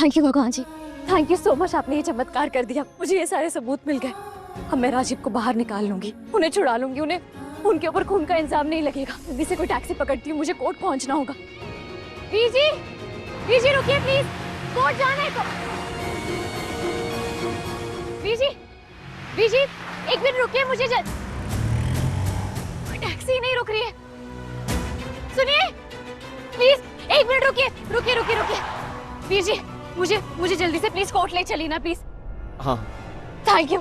Thank you भगवान जी, thank you so much. आपने ये चमत्कार कर दिया, मुझे ये सारे सबूत मिल गए। अब मैं राजीव को बाहर निकाल लूंगी, उन्हें छुड़ा लूंगी, उनके ऊपर खून का इल्जाम नहीं लगेगा। जल्दी से कोई टैक्सी पकड़ती हूँ, मुझे कोर्ट पहुंचना होगा। वीजी, वीजी रुकिए प्लीज, कोर्ट जाना है। वीजी, वीजी एक मिनट रुकिए, मुझे टैक्सी नहीं रुक रही है। सुनिए प्लीज एक मिनट रुकिए, रुकिए रुकिए रुकिए। वीजी मुझे जल्दी से प्लीज कोर्ट ले चलिए ना प्लीज। हाँ थैंक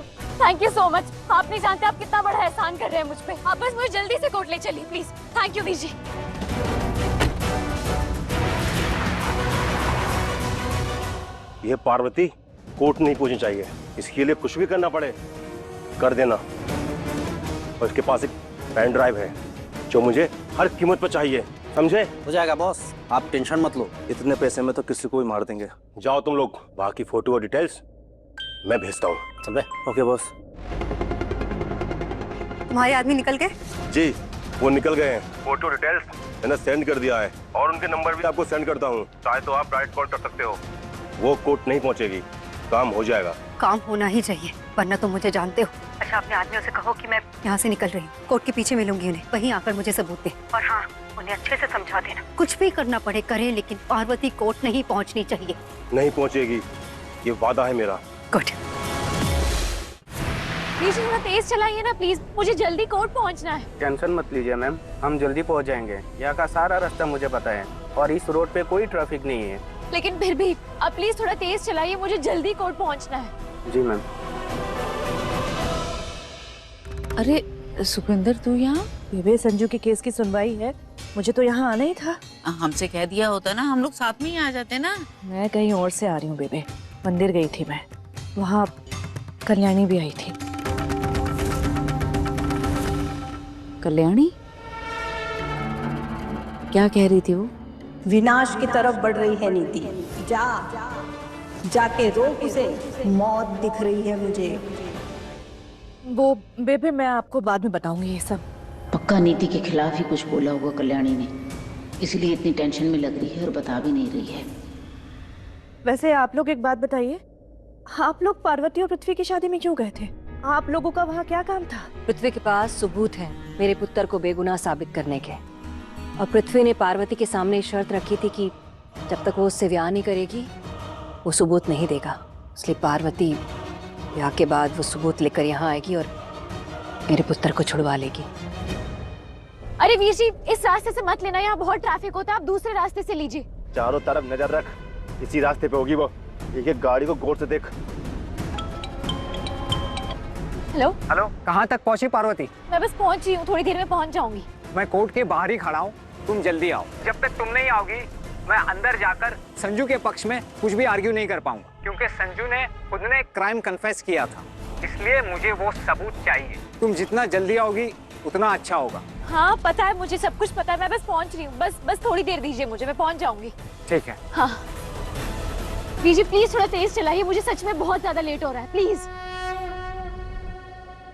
यू सो मच। आप नहीं जानते आप कितना बड़ा एहसान कर रहे हैं मुझ पे। आप बस मुझे जल्दी से कोर्ट ले चलिए प्लीज। Thank you V G. ये पार्वती कोर्ट नहीं पहुंचनी चाहिए, इसके लिए कुछ भी करना पड़े कर देना। और इसके पास एक पेन ड्राइव है जो मुझे हर कीमत पर चाहिए, समझे? हो जाएगा बॉस, आप टेंशन मत लो। इतने पैसे में तो किसी को भी मार देंगे। जाओ तुम लोग, बाकी फोटो और डिटेल्स मैं भेजता हूँ। चल बे। Okay boss. तुम्हारे आदमी निकल गए? जी वो निकल गए हैं। फोटो डिटेल्स मैंने सेंड कर दिया है और उनके नंबर भी आपको सेंड करता हूँ, चाहे तो आप डायरेक्ट कॉल कर सकते हो। वो कोर्ट नहीं पहुंचेगी, काम हो जाएगा। काम होना ही चाहिए, वरना तुम मुझे जानते हो। अच्छा अपने आदमियों से कहो कि मैं यहाँ से निकल रही हूँ, कोर्ट के पीछे मिलूंगी उन्हें, वहीं आकर मुझे सबूत दे। और हाँ, उन्हें अच्छे से समझा देना, कुछ भी करना पड़े करें, लेकिन पार्वती कोर्ट नहीं पहुँचनी चाहिए। नहीं पहुंचेगी, ये वादा है मेरा। गुड। प्लीज थोड़ा तेज चलाइए ना प्लीज, मुझे जल्दी कोर्ट पहुंचना है। टेंशन मत लीजिए मैम, हम जल्दी पहुंच जाएंगे। यहाँ का सारा रास्ता मुझे पता है और इस रोड पे कोई ट्रैफिक नहीं है। लेकिन फिर भी आप प्लीज थोड़ा तेज चलाइए, मुझे जल्दी कोर्ट पहुंचना है। जी मैम। अरे सुखविंदर तू यहाँ? बेबे संजू के केस की सुनवाई है, मुझे तो यहाँ आना ही था। हमसे कह दिया होता ना, हम लोग साथ में ही आ जाते ना। मैं कहीं और से आ रही हूँ बेबे, मंदिर गई थी मैं, वहाँ कल्याणी भी आई थी। कल्याणी क्या कह रही थी वो? विनाश की तरफ बढ़ रही है नीति, जाके रोक उसे, मौत दिख रही है मुझे। वो बेबे मैं आपको बाद में बताऊंगी ये सब। पक्का नीति के खिलाफ ही कुछ बोला होगा कल्याणी ने, इसलिए इतनी टेंशन में लग रही है और बता भी नहीं रही है। वैसे आप लोग एक बात बताइए, आप लोग पार्वती और पृथ्वी की शादी में क्यों गए थे? आप लोगों का वहाँ क्या काम था? पृथ्वी के पास सबूत है मेरे पुत्र को बेगुनाह साबित करने के, और पृथ्वी ने पार्वती के सामने शर्त रखी थी कि जब तक वो उससे ब्याह नहीं करेगी वो सबूत नहीं देगा। इसलिए पार्वती ब्याह के बाद वो सबूत लेकर यहाँ आएगी और मेरे पुत्र को छुड़वा लेगी। अरे वीर जी इस रास्ते से मत लेना, यहाँ बहुत ट्रैफिक होता है, आप दूसरे रास्ते से लीजिए। चारों तरफ नजर रख, इसी रास्ते पे होगी वो। एक एक गाड़ी को गौर से देख। हेलो हेलो, कहाँ तक पहुँची पार्वती? मैं बस पहुंच रही हूँ, थोड़ी देर में पहुंच जाऊंगी। मैं कोर्ट के बाहर ही खड़ा हूँ, तुम जल्दी आओ। जब तक तुम नहीं आओगी मैं अंदर जाकर संजू के पक्ष में कुछ भी आर्ग्यू नहीं कर पाऊंगा, क्योंकि संजू ने खुद ने क्राइम कन्फेस किया था, इसलिए मुझे वो सबूत चाहिए। तुम जितना जल्दी आओगी उतना अच्छा होगा। हाँ पता है, मुझे सब कुछ पता है, मैं बस पहुंच रही हूँ, बस थोड़ी देर दीजिए मुझे, मैं पहुंच जाऊंगी। ठीक है। हाँ वीर जी प्लीज थोड़ा तेज चलाइए, मुझे सच में बहुत ज्यादा लेट हो रहा है, प्लीज।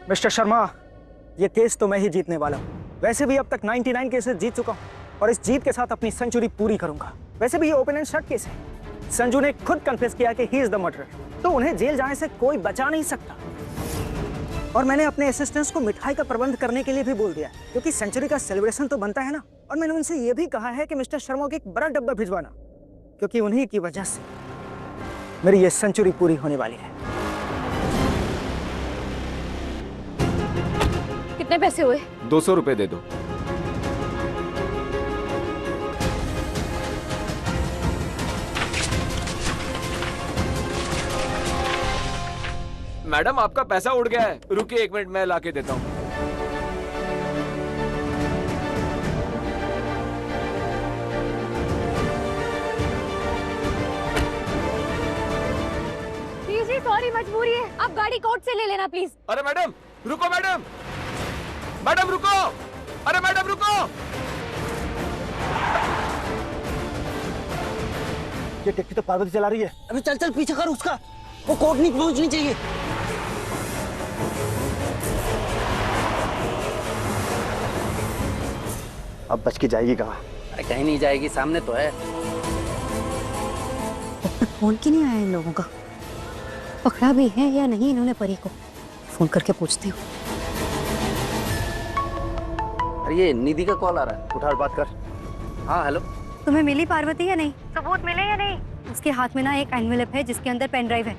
मिस्टर शर्मा, ये केस तो मैं ही जीतने वाला हूँ। वैसे भी अब तक 99 केसेस जीत चुका हूँ और इस जीत के साथ अपनी सेंचुरी पूरी करूंगा। वैसे भी ये ओपन एंड शट केस है। संजू ने खुद कन्फेस किया कि ही इज द मर्डरर, तो उन्हें जेल जाने से कोई बचा नहीं सकता। और मैंने अपने असिस्टेंट्स को मिठाई का प्रबंध करने के लिए भी बोल दिया, क्योंकि सेंचुरी का सेलिब्रेशन तो बनता है ना। और मैंने उनसे ये भी कहा है कि मिस्टर शर्मा को एक बड़ा डब्बा भिजवाना, क्योंकि उन्हीं की वजह से मेरी ये सेंचुरी पूरी होने वाली है। कितने पैसे हुए? 200 रुपए दे दो। मैडम आपका पैसा उड़ गया है, रुकिए 1 मिनट मैं लाके देता हूँ। सॉरी मजबूरी है, आप गाड़ी कोर्ट से ले लेना प्लीज। अरे मैडम रुको, मैडम मैडम रुको, अरे मैडम रुको। ये टैक्सी तो पार्वती चला रही है। अबे चल चल पीछे कर उसका, वो कोर्ट नहीं पहुंचनी चाहिए। अब बच के जाएगी कहाँ? अरे कहीं नहीं जाएगी, सामने तो है। फोन क्यों नहीं आया इन लोगों का? पकड़ा भी है या नहीं इन्होंने परी को? फोन करके पूछती हूँ। अरे ये निधि का कॉल आ रहा है, उठा और बात कर। हाँ हेलो। तुम्हें मिली पार्वती या नहीं? सबूत मिले या नहीं? उसके हाथ में ना एक एनवेलप है जिसके अंदर पेन ड्राइव है।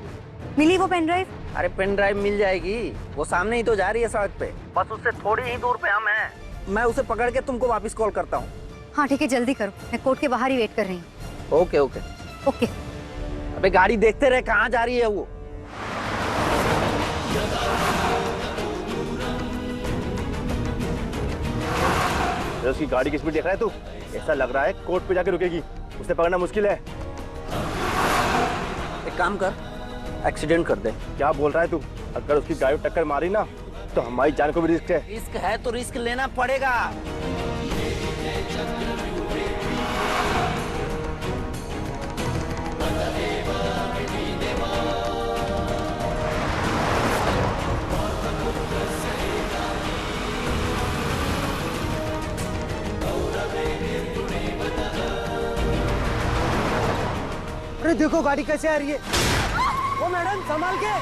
मिली वो पेन ड्राइव? अरे पेन ड्राइव मिल जाएगी, वो सामने ही तो जा रही है सड़क पे, बस उससे थोड़ी ही दूर पे हम हैं। मैं उसे पकड़ के तुमको वापस कॉल करता हूँ। हाँ ठीक है, जल्दी करो, मैं कोर्ट के बाहर ही वेट कर रही हूँ। Okay okay okay. अबे गाड़ी देखते रहे कहाँ जा रही है वो। उसकी गाड़ी की स्पीड देख रहा है तू? ऐसा लग रहा है कोर्ट पे जाके रुकेगी, उसे पकड़ना मुश्किल है। एक काम कर, एक्सीडेंट कर दे। क्या बोल रहा है तू? अगर उसकी गाड़ी टक्कर मारी ना तो हमारी जान को भी रिस्क है। रिस्क है तो रिस्क लेना पड़ेगा। अरे देखो गाड़ी कैसे आ रही है। ओ मैडम संभाल के।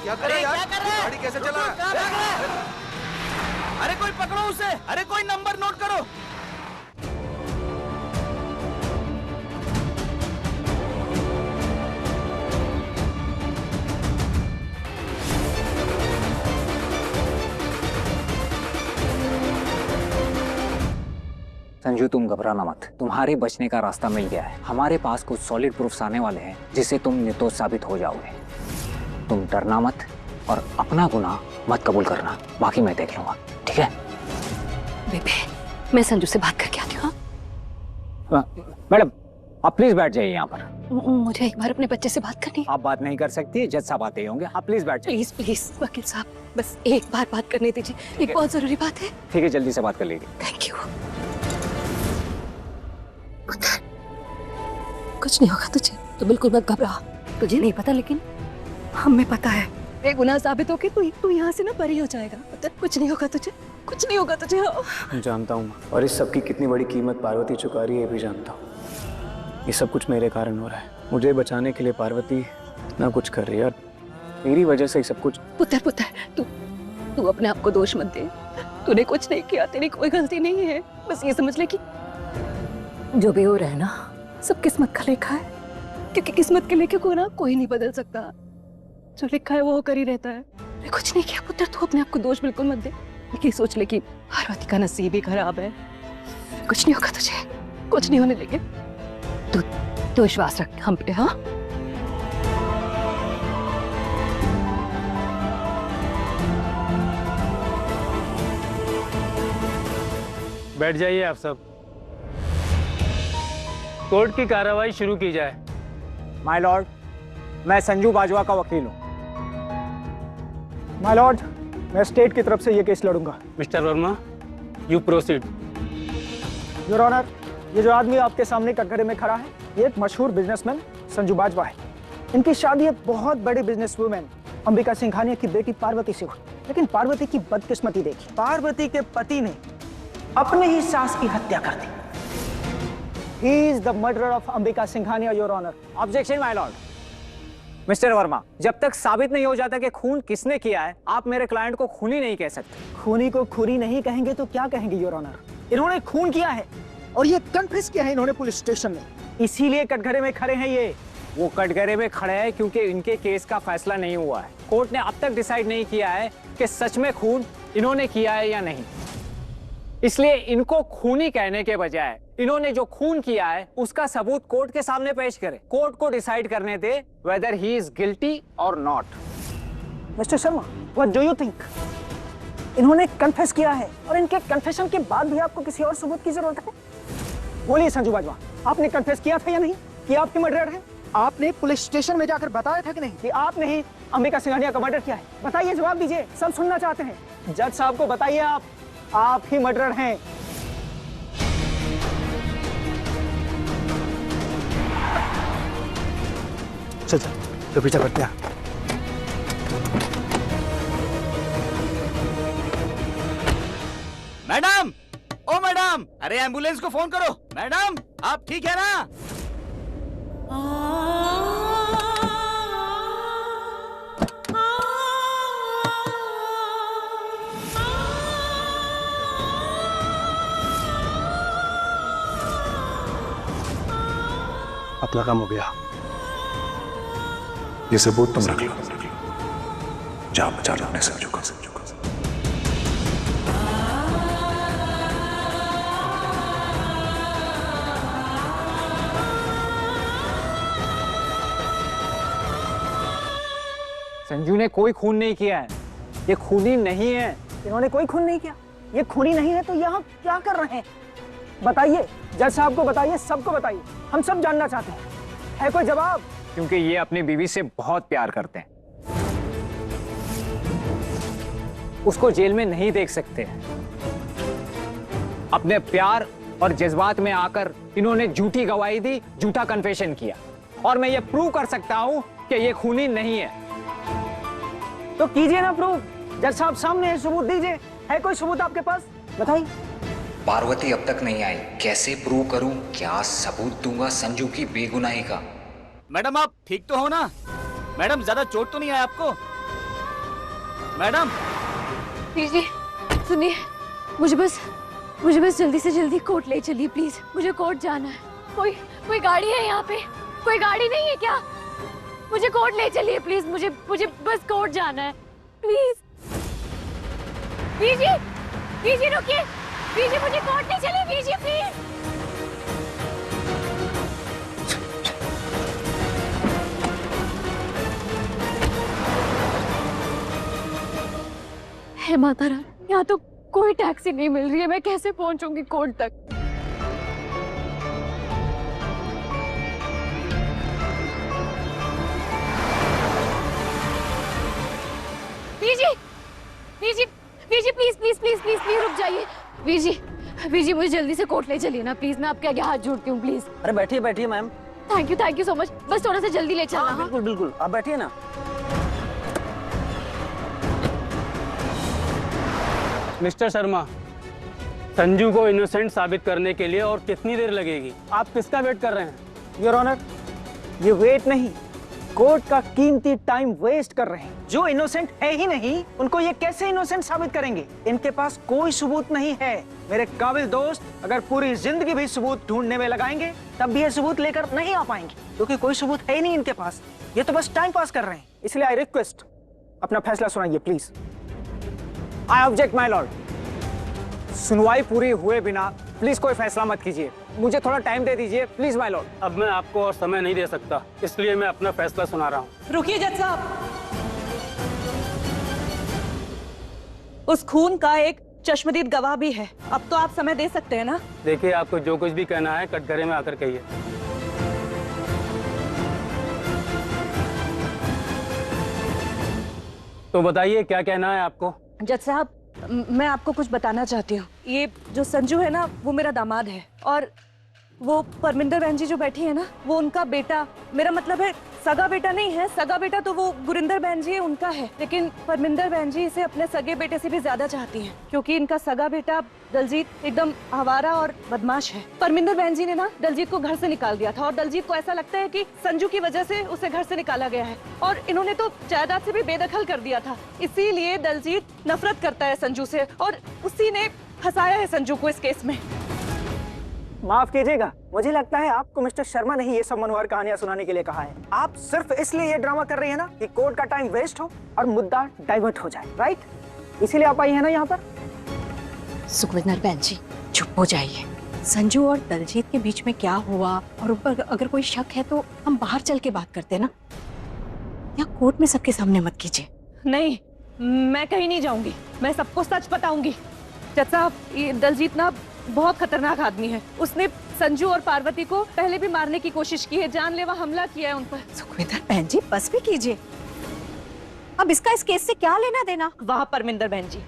क्या कर रहे हैं यार? गाड़ी कैसे चला रहा है? अरे कोई पकड़ो उसे, अरे कोई नंबर नोट करो। संजू तुम घबराना मत, तुम्हारे बचने का रास्ता मिल गया है। हमारे पास कुछ सॉलिड प्रूफ्स आने वाले हैं जिससे तुम निर्दोष साबित हो जाओगे। तुम डरना मत और अपना गुनाह मत कबूल करना, बाकी मैं देख लूंगा, ठीक है? बेबे, मैं संजू से बात करके आती हूँ। मैडम आप प्लीज बैठ जाइए यहाँ पर। मुझे एक बार अपने बच्चे से बात करनी है। आप बात नहीं कर सकती, जज साहब आते ही होंगे। आप प्लीज बैठ जाइए। प्लीज प्लीज वकील साहब, बस एक बार बात करने दीजिए, एक बहुत जरूरी बात है। ठीक है, जल्दी से बात कर लीजिए। Thank you. कुछ नहीं होगा तुझे, तो बिल्कुल मत घबरा। तुझे नहीं पता लेकिन हमें पता है। बेगुनाह साबित होके तू यहाँ से ना बरी हो जाएगा। पता कुछ नहीं होगा तुझे, कुछ नहीं होगा तुझे। जानता हूँ, और इस सब की कितनी बड़ी कीमत पार्वती चुका रही है ये भी जानता हूँ। ये सब कुछ मेरे कारण हो रहा है। मुझे बचाने के लिए पार्वती ना कुछ कर रही है और मेरी वजह से ही सब कुछ। पुत्र पुत्र, तू अपने आप को दोष मत दे। तूने कुछ नहीं किया, तेरी कोई गलती नहीं है। बस ये समझ ले कि जो भी हो रहा है ना, सब किस्मत का लेखा है। क्योंकि किस्मत के लेखे को ना कोई नहीं बदल सकता। जो लिखा है वो होकर ही रहता है। मैं कुछ नहीं किया पुत्र, तू अपने आप को दोष बिल्कुल मत दे। लेकिन सोच ले कि पार्वती का नसीब ही खराब है। कुछ नहीं होगा तुझे, कुछ नहीं होने देंगे। तू विश्वास रख हम पे। हाँ बैठ जाइए आप सब। कोर्ट की कार्रवाई शुरू की जाए। माय लॉर्ड, मैं संजू बाजवा का वकील हूँ। माय लॉर्ड, मैं स्टेट की तरफ से ये केस लड़ूंगा। Mister Verma, you proceed. Your honour, ये जो आदमी आपके सामने कटघरे में खड़ा है, ये एक मशहूर बिजनेसमैन संजू बाजवा है। इनकी शादी एक बहुत बड़ी बिजनेस वुमेन अंबिका सिंघानिया की बेटी पार्वती से हुई। लेकिन पार्वती की बदकिस्मती देखी, पार्वती के पति ने अपने ही सास की हत्या कर दी। He is the murderer of Ambika Singhania, your honour. Objection my lord. Mister Verma, जब तक साबित नहीं हो जाता कि खून किसने किया है, आप मेरे क्लाइंट को खूनी नहीं कह सकते। खूनी को खूनी नहीं कहेंगे तो क्या कहेंगे योर ऑनर? इन्होंने खून किया है और ये कन्फेस किया है इन्होंने पुलिस स्टेशन में। इसीलिए कटघरे में खड़े हैं ये। वो कटघरे में खड़े हैं क्योंकि इनके केस का फैसला नहीं हुआ है। कोर्ट ने अब तक डिसाइड नहीं किया है कि सच में खून इन्होंने किया है या नहीं। इसलिए इनको खूनी कहने के बजाय इन्होंने जो खून किया है उसका सबूत कोर्ट के सामने पेश करें। कोर्ट को डिसाइड करने दे वेदर ही इज गिल्टी और नॉट। Mister Sharma, what do you think? इन्होंने कन्फेस किया है और इनके कन्फेशन के बाद भी आपको किसी और सबूत की जरूरत है? बोलिए संजू बाजवा, आपने कन्फेस किया था या नहीं कि आपके मर्डर है? आपने पुलिस स्टेशन में जाकर बताया था कि नहीं कि आपने ही अंबिका सिंघानिया का मर्डर किया है? बताइए, जवाब दीजिए, सब सुनना चाहते हैं। जज साहब को बताइए आप ही मर्डर हैं। चल तो पीछा करते हैं। मैडम, ओ मैडम, अरे एम्बुलेंस को फोन करो। मैडम, आप ठीक है ना? अपना काम हो गया। ये सबूत तुम रख लो, जा बचा लो अपने संजू को। संजू ने कोई खून नहीं किया है, ये खूनी नहीं है। इन्होंने कोई खून नहीं किया, ये खूनी नहीं है तो यहाँ क्या कर रहे हैं? बताइए, जज साहब को बताइए, सबको बताइए, हम सब जानना चाहते हैं। है कोई जवाब? क्योंकि ये अपनी बीवी से बहुत प्यार करते हैं, उसको जेल में नहीं देख सकते। अपने प्यार और जज्बात में आकर इन्होंने झूठी गवाही दी, झूठा कन्फेशन किया, और मैं ये प्रूव कर सकता हूं कि ये खूनी नहीं है। तो कीजिए ना प्रूव। जज साहब सामने है, सबूत दीजिए। है कोई सबूत आपके पास? बताइए। पार्वती अब तक नहीं आई, कैसे प्रूव करूं? क्या सबूत दूंगा संजू की बेगुनाही का? मैडम, आप ठीक तो हो ना? मैडम, ज्यादा चोट तो नहीं आया आपको? मैडम, जी सुनिए, मुझे बस जल्दी से जल्दी कोर्ट ले चलिए प्लीज। मुझे कोर्ट जाना है। कोई गाड़ी है यहाँ पे? कोई गाड़ी नहीं है क्या? मुझे कोर्ट ले चलिए प्लीज। मुझे बस कोर्ट जाना है प्लीज। बीजी रुकिए। बीजी, मुझे कोर्ट ले चलिए बीजी प्लीज। हे माता रानी, यहाँ तो कोई टैक्सी नहीं मिल रही है। मैं कैसे पहुंचूंगी कोर्ट तक? बीजी रुक जाइए। बीजी मुझे जल्दी से कोर्ट ले चलिए ना प्लीज। मैं आपके आगे हाथ जोड़ती हूँ प्लीज। अरे बैठिए ma'am. Thank you so much. बस थोड़ा सा जल्दी ले चलना। हाँ, बिल्कुल आप बैठिए ना। मिस्टर शर्मा, संजू को इनोसेंट साबित करने के लिए और कितनी देर लगेगी? आप किसका वेट कर रहे हैं? योर ऑनर, ये वेट नहीं, कोर्ट का कीमती टाइम वेस्ट कर रहे हैं। जो इनोसेंट है ही नहीं, उनको ये कैसे इनोसेंट साबित करेंगे? इनके पास कोई सबूत नहीं है। मेरे काबिल दोस्त अगर पूरी जिंदगी भी सबूत ढूंढने में लगाएंगे, तब भी ये सबूत लेकर नहीं आ पाएंगे, क्योंकि कोई सबूत है ही नहीं इनके पास। ये तो बस टाइम पास कर रहे हैं। इसलिए आई रिक्वेस्ट, अपना फैसला सुनाइए please. I object my Lord. सुनवाई पूरी हुए बिना प्लीज कोई फैसला मत कीजिए। मुझे थोड़ा टाइम दे दीजिए प्लीज माय लॉर्ड। अब मैं आपको और समय नहीं दे सकता, इसलिए मैं अपना फैसला सुना रहा हूँ। रुकिए जज साहब, उस खून का एक चश्मदीद गवाह भी है। अब तो आप समय दे सकते हैं ना? देखिए, आपको जो कुछ भी कहना है कटघरे में आकर कहिए। तो बताइए, क्या कहना है आपको? जज साहब, मैं आपको कुछ बताना चाहती हूँ। ये जो संजू है ना, वो मेरा दामाद है, और वो परमिंदर बहन जी जो बैठी है ना, वो उनका बेटा। मेरा मतलब है सगा बेटा नहीं है। सगा बेटा तो वो गुरिंदर बहन जी है, उनका है। लेकिन परमिंदर बहन जी इसे अपने सगे बेटे से भी ज्यादा चाहती हैं, क्योंकि इनका सगा बेटा दलजीत एकदम आवारा और बदमाश है। परमिंदर बहन जी ने ना दलजीत को घर से निकाल दिया था, और दलजीत को ऐसा लगता है कि संजू की वजह से उसे घर से निकाला गया है, और इन्होंने तो जायदाद से भी बेदखल कर दिया था। इसीलिए दलजीत नफरत करता है संजू से, और उसी ने फंसाया है संजू को इस केस में। माफ कीजिएगा, मुझे लगता है आपको मिस्टर शर्मा ने ही ये सब मनोहर कहानियां सुनाने के लिए कहा है। आप सिर्फ इसलिए ये ड्रामा कर रही है ना कि कोर्ट का टाइम वेस्ट हो और मुद्दा डाइवर्ट हो जाए, राइट? इसीलिए आप आई है ना यहाँ पर। सुखविंदर बहन जी, चुप हो जाइए। संजू और दलजीत के बीच में क्या हुआ और उन पर अगर कोई शक है तो हम बाहर चल के बात करते हैं ना, या कोर्ट में सबके सामने मत कीजिए। नहीं, मैं कहीं नहीं जाऊंगी। मैं सबको सच बताऊंगी। जज साहब, ये दलजीत ना बहुत खतरनाक आदमी है। उसने संजू और पार्वती को पहले भी मारने की कोशिश की है, जानलेवा हमला किया है उन पर। सुखविंदर बहन जी, बस भी कीजिए। अब इसका इस केस से क्या लेना देना? वाह परमिंदर बहन जी,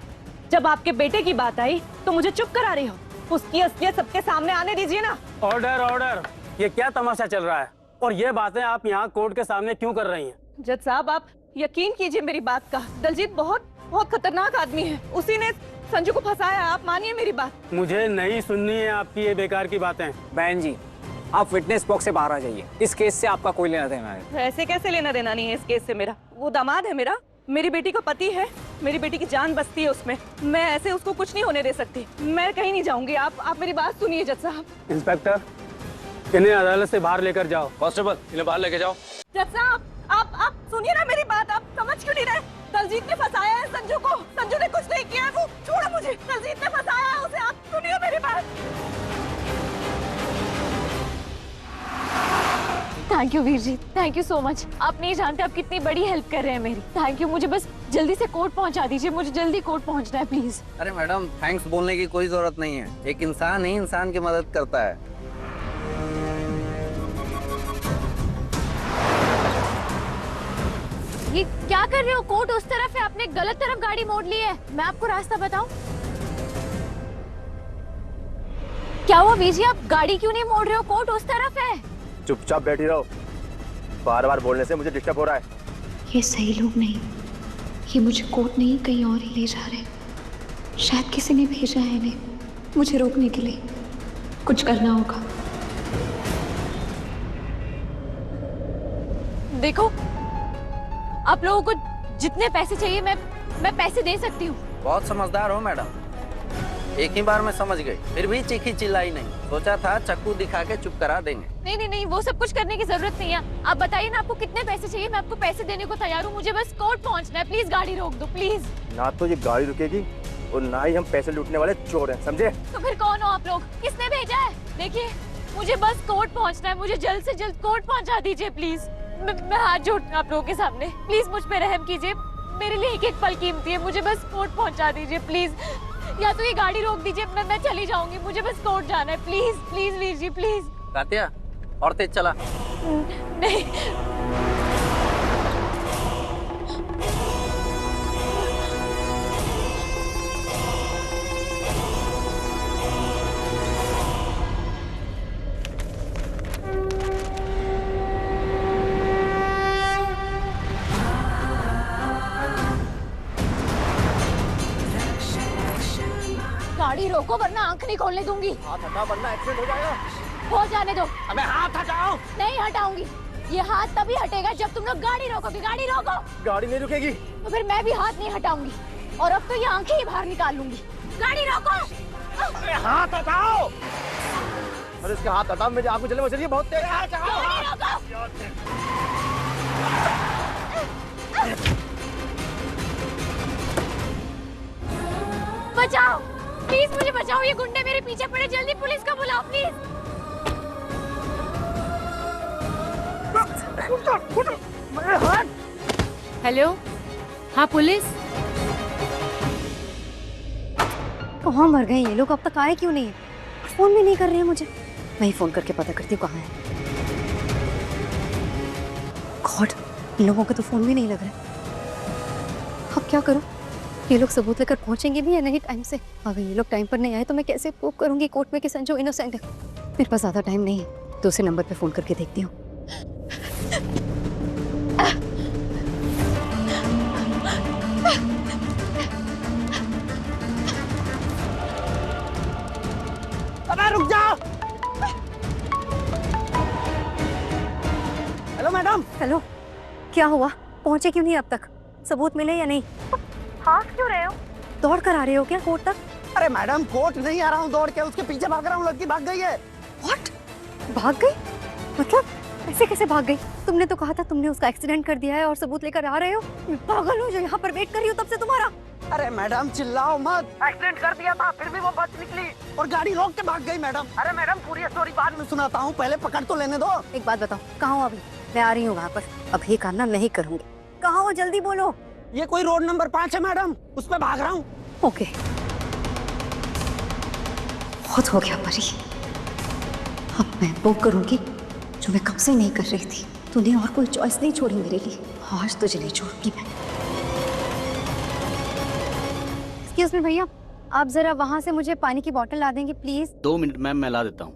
जब आपके बेटे की बात आई तो मुझे चुप करा रही हो। उसकी असलियत सबके सामने आने दीजिए ना। ऑर्डर। ये क्या तमाशा चल रहा है, और ये बातें आप यहाँ कोर्ट के सामने क्यों कर रही हैं? जज साहब, आप यकीन कीजिए मेरी बात का। दलजीत बहुत खतरनाक आदमी है। उसी ने संजू को फंसाया, आप मानिए मेरी बात। मुझे नहीं सुननी है आपकी ये बेकार की बातें। बहन जी, आप विटनेस बॉक्स से बाहर आ जाइए। इस केस से आपका कोई लेना देना है। ऐसे कैसे लेना देना नहीं है इस केस से मेरा? वो दामाद है मेरा, मेरी बेटी का पति है, मेरी बेटी की जान बसती है उसमें। मैं ऐसे उसको कुछ नहीं होने दे सकती। मैं कहीं नहीं जाऊंगी। आप मेरी बात सुनिए जज साहब। इंस्पेक्टर, इन्हें अदालत से बाहर लेकर जाओ। कांस्टेबल, इन्हें बाहर लेके जाओ। जज साहब, आप सुनिए ना मेरी बात। आप समझ क्यों नहीं रहे? दलजीत ने फंसाया है संजू को। संजू ने कुछ नहीं किया है, वो छोड़ो मुझे। दलजीत ने फंसाया है उसे। आप सुनिए मेरी बात। Thank you Veer ji, thank you so much. आप नहीं जानते आप कितनी बड़ी हेल्प कर रहे हैं मेरी। Thank you. मुझे बस जल्दी से कोर्ट पहुंचा दीजिए, मुझे जल्दी कोर्ट पहुंचना है प्लीज। अरे मैडम, थैंक्स बोलने की कोई जरूरत नहीं है। एक इंसान ही इंसान की मदद करता है। ये क्या कर रहे हो? कोर्ट उस तरफ है, आपने गलत तरफ गाड़ी मोड़ ली है। मैं आपको रास्ता बताऊं? क्या हुआ वीर जी, आप गाड़ी क्यों नहीं मोड़ रहे हो? कोर्ट उस तरफ है। चुपचाप बैठी रहो, बार बार बोलने से मुझे डिस्टर्ब हो रहा है। ये सही लोग नहीं, ये मुझे कोर्ट नहीं कहीं और ही ले जा रहे। शायद किसी ने भेजा है इन्हें मुझे रोकने के लिए। कुछ करना होगा। देखो, आप लोगों को जितने पैसे चाहिए मैं पैसे दे सकती हूँ। बहुत समझदार हो मैडम, एक ही बार में समझ गई, फिर भी चीखी चिल्लाई नहीं। सोचा था चक्कू दिखा के चुप करा देंगे। नहीं, वो सब कुछ करने की जरूरत नहीं है। आप बताइए ना, आपको कितने पैसे चाहिए? मैं आपको पैसे देने को तैयार हूँ। मुझे बस कोर्ट पहुँचना है। प्लीज गाड़ी रोक दो प्लीज। ना तो ये गाड़ी रुकेगी और ना ही हम पैसे लूटने वाले चोर हैं, समझे? तो फिर कौन हो आप लोग? किसने भेजा है? देखिए, मुझे बस कोर्ट पहुँचना है। मुझे जल्द से जल्द कोर्ट पहुँचा दीजिए प्लीज। मैं हाथ जोड़ती हूँ आप लोगों के सामने। प्लीज मुझ पे रहम कीजिए, मेरे लिए एक एक पल कीमती है। मुझे बस कोर्ट पहुँचा दीजिए प्लीज। या तो ये गाड़ी रोक दीजिए, मैं चली जाऊंगी। मुझे बस कोर्ट जाना है। Please please Veer ji please. कातिया, और तेज चला। नहीं, गाड़ी रोको वरना आंख नहीं खोलने दूंगी। हाथ हटा वरना एक्सीडेंट हो जाएगा। हो जाने दो। अबे हाथ हटाओ। नहीं हटाऊंगी। ये हाथ तभी हटेगा जब तुम लोग गाड़ी रोकोगे। गाड़ी रोको। गाड़ी नहीं रुकेगी तो फिर मैं भी हाथ नहीं हटाऊंगी और अब तो ये आंखें ही बाहर निकाल लूंगी। गाड़ी रोको। अरे हाथ हटाओ। अरे इसके हाथ हटाओ, मेरी आंखों चले चलिए बहुत तेज है। गाड़ी रोको। बचाओ प्लीज, मुझे बचाओ। ये गुंडे मेरे पीछे पड़े। जल्दी पुलिस को बुलाओ प्लीज। हेलो, हाँ पुलिस। कहाँ मर गए ये लोग? अब तक आए क्यों नहीं? फोन भी नहीं कर रहे हैं मुझे। मैं ही फोन करके पता करती हूँ कहाँ है। गॉड, इन लोगों के तो फोन भी नहीं लग रहे। अब क्या करूँ? ये लोग सबूत लेकर पहुंचेंगे भी या नहीं टाइम से? अगर ये लोग टाइम पर नहीं आए तो मैं कैसे प्रूव करूंगी कोर्ट में कि संजू इनोसेंट है? मेरे पास ज़्यादा टाइम नहीं है। दूसरे नंबर पे फोन करके देखती हूँ। अबे रुक जाओ। Hello madam. हेलो, क्या हुआ? पहुंचे क्यों नहीं अब तक? सबूत मिले या नहीं? हाँस क्यों रहे हो? दौड़ कर आ रहे हो क्या कोर्ट तक? अरे मैडम, कोर्ट नहीं आ रहा हूँ दौड़ के, उसके पीछे भाग रहा हूँ। लड़की भाग गई है। व्हाट? भाग गई? मतलब ऐसे कैसे भाग गई? तुमने तो कहा था तुमने उसका एक्सीडेंट कर दिया है और सबूत लेकर आ रहे हो। मैं पागल हूँ जो यहाँ पर वेट कर रही हूँ तब से तुम्हारा। अरे मैडम चिल्लाओ मत। एक्सीडेंट कर दिया था, फिर भी वो बच निकली और गाड़ी रोक के भाग गई मैडम। अरे मैडम, पूरी स्टोरी बाद में सुनाता हूँ, पहले पकड़ तो लेने दो। एक बात बताओ, कहाँ हो अभी? मैं आ रही हूँ वहाँ पर। अब ये करना मैं ही करूँगी। कहाँ हो? जल्दी बोलो। ये कोई रोड नंबर 5 है मैडम, उस पे भाग रहा हूँ। ओके, बहुत हो गया परी। अब मैं वो करूँगी जो मैं कब से नहीं कर रही थी। तूने और कोई चॉइस नहीं छोड़ी मेरे लिए। आज तुझे नहीं छोड़ूंगी मैं। एक्सक्यूज मी भैया, आप जरा वहाँ से मुझे पानी की बोतल ला देंगे प्लीज? 2 मिनट मैम, मैं ला देता हूँ।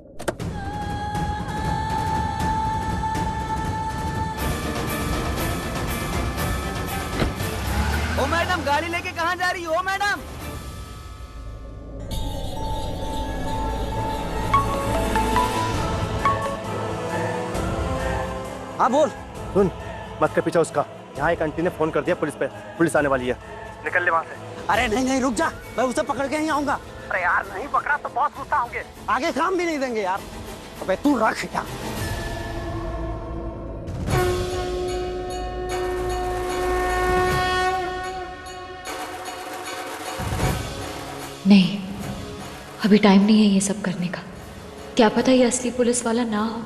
ओ मैडम, गाड़ी लेके कहाँ जा रही हो मैडम? हाँ बोल। सुन, मत कर पीछा उसका। यहाँ एक आंटी ने फोन कर दिया पुलिस पे, पुलिस आने वाली है। निकल ले वहाँ से। अरे नहीं नहीं रुक जा, मैं उसे पकड़ के ही आऊंगा। अरे यार नहीं पकड़ा तो बहुत गुस्सा होंगे, आगे काम भी नहीं देंगे यार। अबे तू रख यार। नहीं, अभी टाइम नहीं है ये सब करने का। क्या पता ये असली पुलिस वाला ना हो,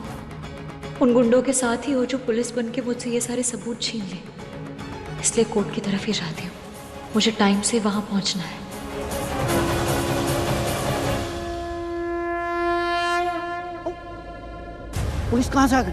उन गुंडों के साथ ही हो जो पुलिस बन के मुझसे ये सारे सबूत छीन ले। इसलिए कोर्ट की तरफ ही जाती हूँ, मुझे टाइम से वहां पहुंचना है। पुलिस कहाँ से आ गई?